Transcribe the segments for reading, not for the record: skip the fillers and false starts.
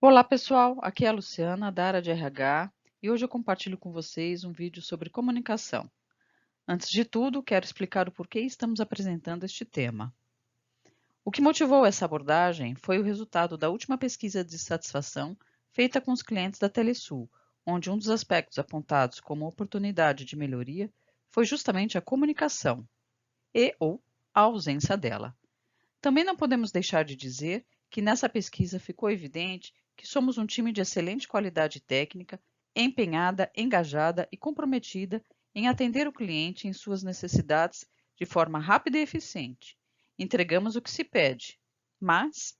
Olá pessoal, aqui é a Luciana da área de RH e hoje eu compartilho com vocês um vídeo sobre comunicação. Antes de tudo, quero explicar o porquê estamos apresentando este tema. O que motivou essa abordagem foi o resultado da última pesquisa de satisfação feita com os clientes da Telesul, onde um dos aspectos apontados como oportunidade de melhoria foi justamente a comunicação ou a ausência dela. Também não podemos deixar de dizer que nessa pesquisa ficou evidente que somos um time de excelente qualidade técnica, empenhada, engajada e comprometida em atender o cliente em suas necessidades de forma rápida e eficiente. Entregamos o que se pede, mas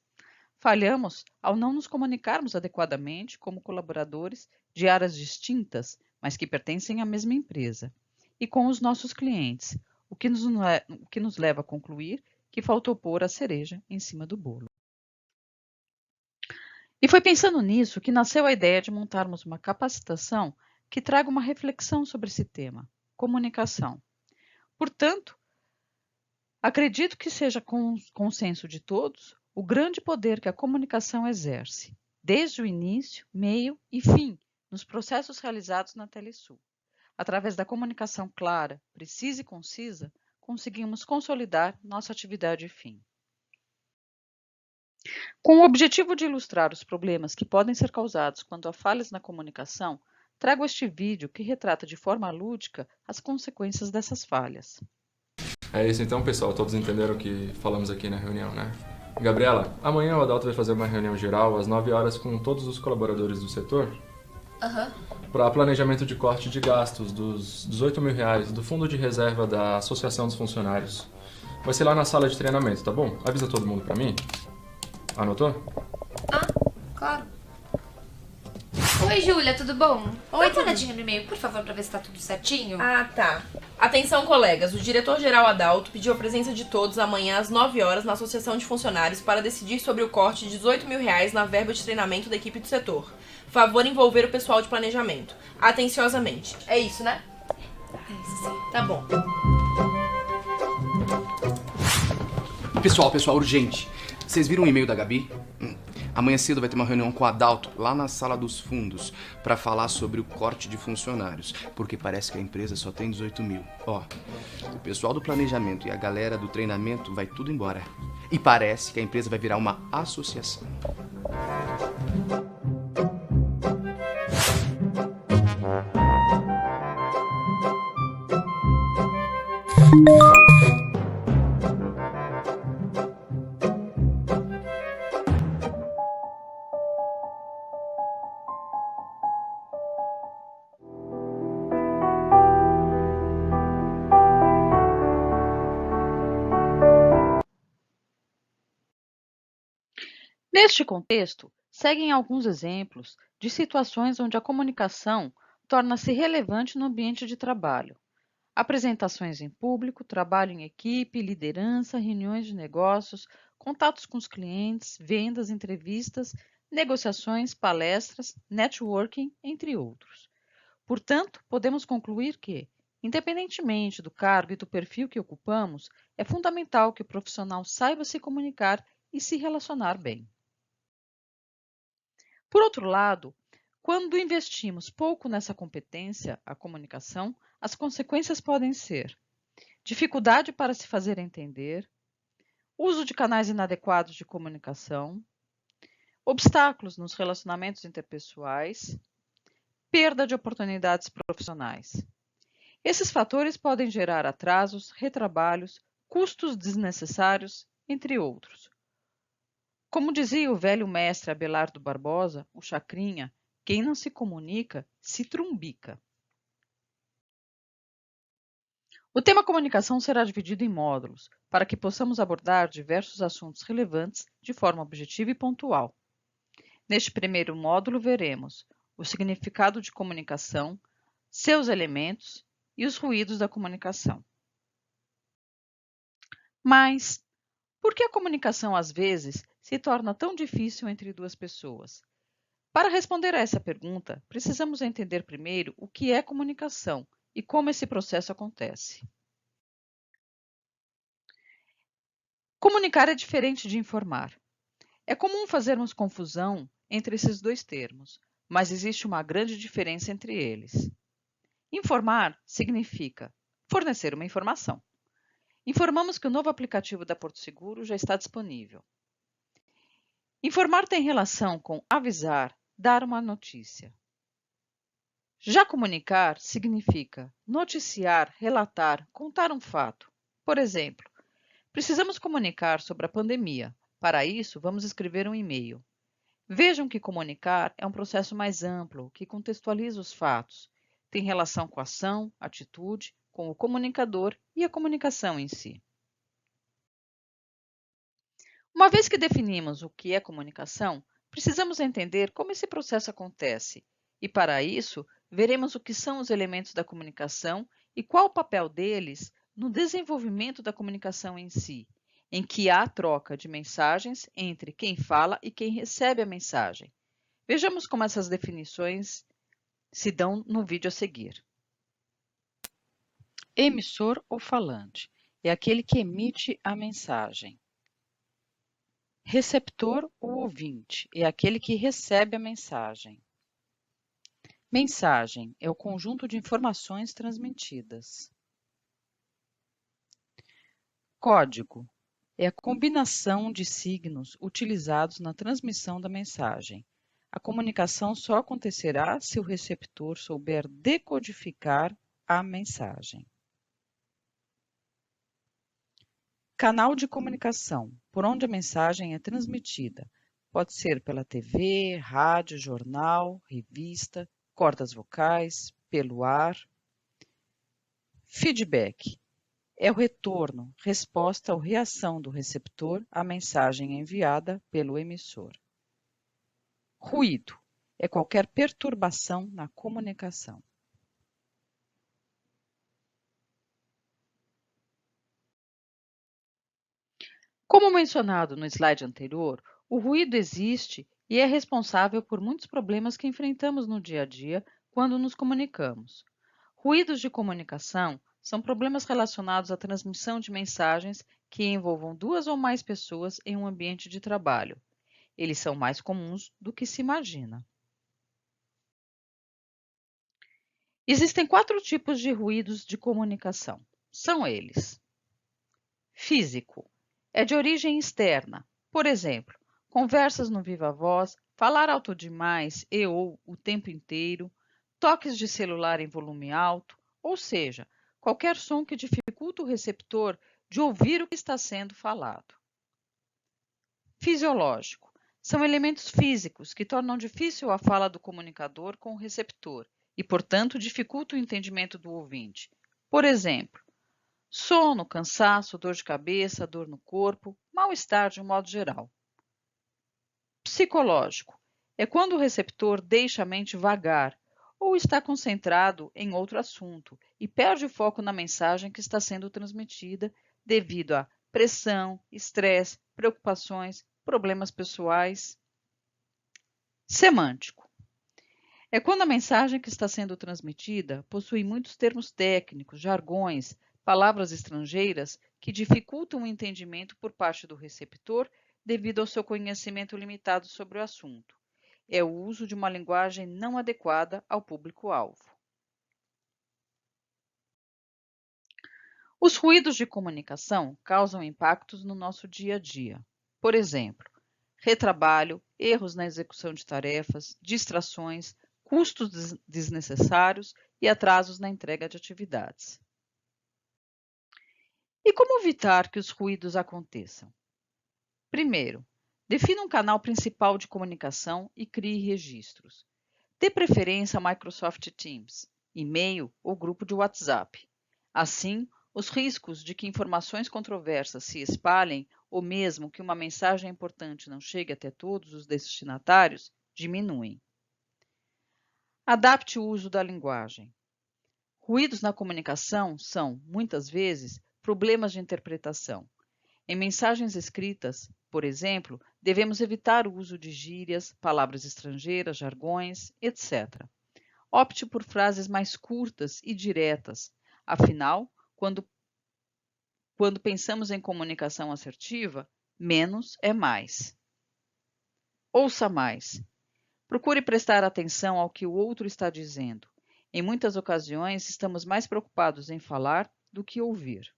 falhamos ao não nos comunicarmos adequadamente como colaboradores de áreas distintas, mas que pertencem à mesma empresa, e com os nossos clientes, o que nos leva a concluir que faltou pôr a cereja em cima do bolo. E foi pensando nisso que nasceu a ideia de montarmos uma capacitação que traga uma reflexão sobre esse tema, comunicação. Portanto, acredito que seja consenso de todos o grande poder que a comunicação exerce, desde o início, meio e fim, nos processos realizados na Telesul. Através da comunicação clara, precisa e concisa, conseguimos consolidar nossa atividade e fim. Com o objetivo de ilustrar os problemas que podem ser causados quando há falhas na comunicação, trago este vídeo que retrata de forma lúdica as consequências dessas falhas. É isso então, pessoal. Todos entenderam o que falamos aqui na reunião, né? Gabriela, amanhã o Adalto vai fazer uma reunião geral às 9 horas com todos os colaboradores do setor para planejamento de corte de gastos dos R$ 18.000 do fundo de reserva da Associação dos Funcionários. Vai ser lá na sala de treinamento, tá bom? Avisa todo mundo pra mim. Anotou? Claro. Oi, Júlia, tudo bom? Oi, Dá uma olhadinha no e-mail, por favor, pra ver se tá tudo certinho. Tá. Atenção, colegas. O diretor-geral Adalto pediu a presença de todos amanhã às 9 horas na Associação de Funcionários para decidir sobre o corte de R$ 18.000 na verba de treinamento da equipe do setor. Favor envolver o pessoal de planejamento. Atenciosamente. É isso, né? É isso sim. Tá bom. Pessoal, urgente. Vocês viram o e-mail da Gabi? Amanhã cedo vai ter uma reunião com o Adalto, lá na sala dos fundos, pra falar sobre o corte de funcionários, porque parece que a empresa só tem 18.000. O pessoal do planejamento e a galera do treinamento vai tudo embora. E parece que a empresa vai virar uma associação. Neste contexto, seguem alguns exemplos de situações onde a comunicação torna-se relevante no ambiente de trabalho. Apresentações em público, trabalho em equipe, liderança, reuniões de negócios, contatos com os clientes, vendas, entrevistas, negociações, palestras, networking, entre outros. Portanto, podemos concluir que, independentemente do cargo e do perfil que ocupamos, é fundamental que o profissional saiba se comunicar e se relacionar bem. Por outro lado, quando investimos pouco nessa competência, a comunicação, as consequências podem ser dificuldade para se fazer entender, uso de canais inadequados de comunicação, obstáculos nos relacionamentos interpessoais, perda de oportunidades profissionais. Esses fatores podem gerar atrasos, retrabalhos, custos desnecessários, entre outros. Como dizia o velho mestre Abelardo Barbosa, o Chacrinha, quem não se comunica, se trumbica. O tema comunicação será dividido em módulos, para que possamos abordar diversos assuntos relevantes de forma objetiva e pontual. Neste primeiro módulo, veremos o significado de comunicação, seus elementos e os ruídos da comunicação. Mas, por que a comunicação às vezes se torna tão difícil entre duas pessoas? Para responder a essa pergunta, precisamos entender primeiro o que é comunicação e como esse processo acontece. Comunicar é diferente de informar. É comum fazermos confusão entre esses dois termos, mas existe uma grande diferença entre eles. Informar significa fornecer uma informação. Informamos que o novo aplicativo da Porto Seguro já está disponível. Informar tem relação com avisar, dar uma notícia. Já comunicar significa noticiar, relatar, contar um fato. Por exemplo, precisamos comunicar sobre a pandemia. Para isso, vamos escrever um e-mail. Vejam que comunicar é um processo mais amplo, que contextualiza os fatos. Tem relação com a ação, atitude, com o comunicador e a comunicação em si. Uma vez que definimos o que é comunicação, precisamos entender como esse processo acontece. E para isso, veremos o que são os elementos da comunicação e qual o papel deles no desenvolvimento da comunicação em si, em que há troca de mensagens entre quem fala e quem recebe a mensagem. Vejamos como essas definições se dão no vídeo a seguir. Emissor ou falante é aquele que emite a mensagem. Receptor ou ouvinte é aquele que recebe a mensagem. Mensagem é o conjunto de informações transmitidas. Código é a combinação de signos utilizados na transmissão da mensagem. A comunicação só acontecerá se o receptor souber decodificar a mensagem. Canal de comunicação, por onde a mensagem é transmitida. Pode ser pela TV, rádio, jornal, revista, cordas vocais, pelo ar. Feedback é o retorno, resposta ou reação do receptor à mensagem enviada pelo emissor. Ruído é qualquer perturbação na comunicação. Como mencionado no slide anterior, o ruído existe e é responsável por muitos problemas que enfrentamos no dia a dia quando nos comunicamos. Ruídos de comunicação são problemas relacionados à transmissão de mensagens que envolvam duas ou mais pessoas em um ambiente de trabalho. Eles são mais comuns do que se imagina. Existem 4 tipos de ruídos de comunicação. São eles: físico. É de origem externa. Por exemplo, conversas no viva voz, falar alto demais e ou o tempo inteiro, toques de celular em volume alto, ou seja, qualquer som que dificulta o receptor de ouvir o que está sendo falado. Fisiológico. São elementos físicos que tornam difícil a fala do comunicador com o receptor e, portanto, dificultam o entendimento do ouvinte. Por exemplo, sono, cansaço, dor de cabeça, dor no corpo, mal-estar de um modo geral. Psicológico. É quando o receptor deixa a mente vagar ou está concentrado em outro assunto e perde o foco na mensagem que está sendo transmitida devido a pressão, estresse, preocupações, problemas pessoais. Semântico. É quando a mensagem que está sendo transmitida possui muitos termos técnicos, jargões, palavras estrangeiras que dificultam o entendimento por parte do receptor devido ao seu conhecimento limitado sobre o assunto. É o uso de uma linguagem não adequada ao público-alvo. Os ruídos de comunicação causam impactos no nosso dia a dia. Por exemplo, retrabalho, erros na execução de tarefas, distrações, custos desnecessários e atrasos na entrega de atividades. E como evitar que os ruídos aconteçam? Primeiro, defina um canal principal de comunicação e crie registros. Dê preferência a Microsoft Teams, e-mail ou grupo de WhatsApp. Assim, os riscos de que informações controversas se espalhem ou mesmo que uma mensagem importante não chegue até todos os destinatários diminuem. Adapte o uso da linguagem. Ruídos na comunicação são, muitas vezes, problemas de interpretação. Em mensagens escritas, por exemplo, devemos evitar o uso de gírias, palavras estrangeiras, jargões, etc. Opte por frases mais curtas e diretas. Afinal, quando pensamos em comunicação assertiva, menos é mais. Ouça mais. Procure prestar atenção ao que o outro está dizendo. Em muitas ocasiões, estamos mais preocupados em falar do que ouvir.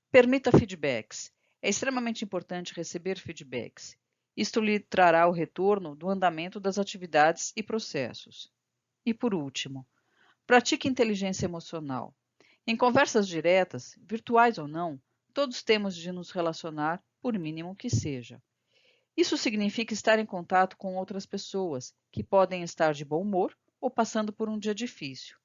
Permita feedbacks. É extremamente importante receber feedbacks. Isto lhe trará o retorno do andamento das atividades e processos. E por último, pratique inteligência emocional. Em conversas diretas, virtuais ou não, todos temos de nos relacionar, por mínimo que seja. Isso significa estar em contato com outras pessoas, que podem estar de bom humor ou passando por um dia difícil.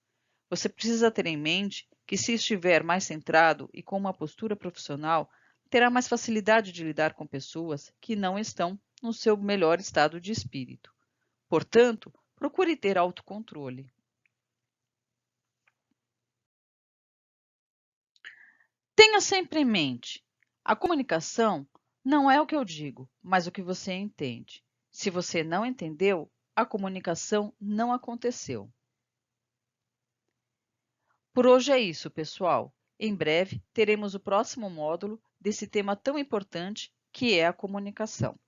Você precisa ter em mente que, se estiver mais centrado e com uma postura profissional, terá mais facilidade de lidar com pessoas que não estão no seu melhor estado de espírito. Portanto, procure ter autocontrole. Tenha sempre em mente, a comunicação não é o que eu digo, mas o que você entende. Se você não entendeu, a comunicação não aconteceu. Por hoje é isso, pessoal. Em breve teremos o próximo módulo desse tema tão importante que é a comunicação.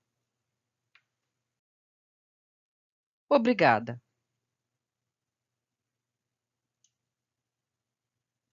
Obrigada!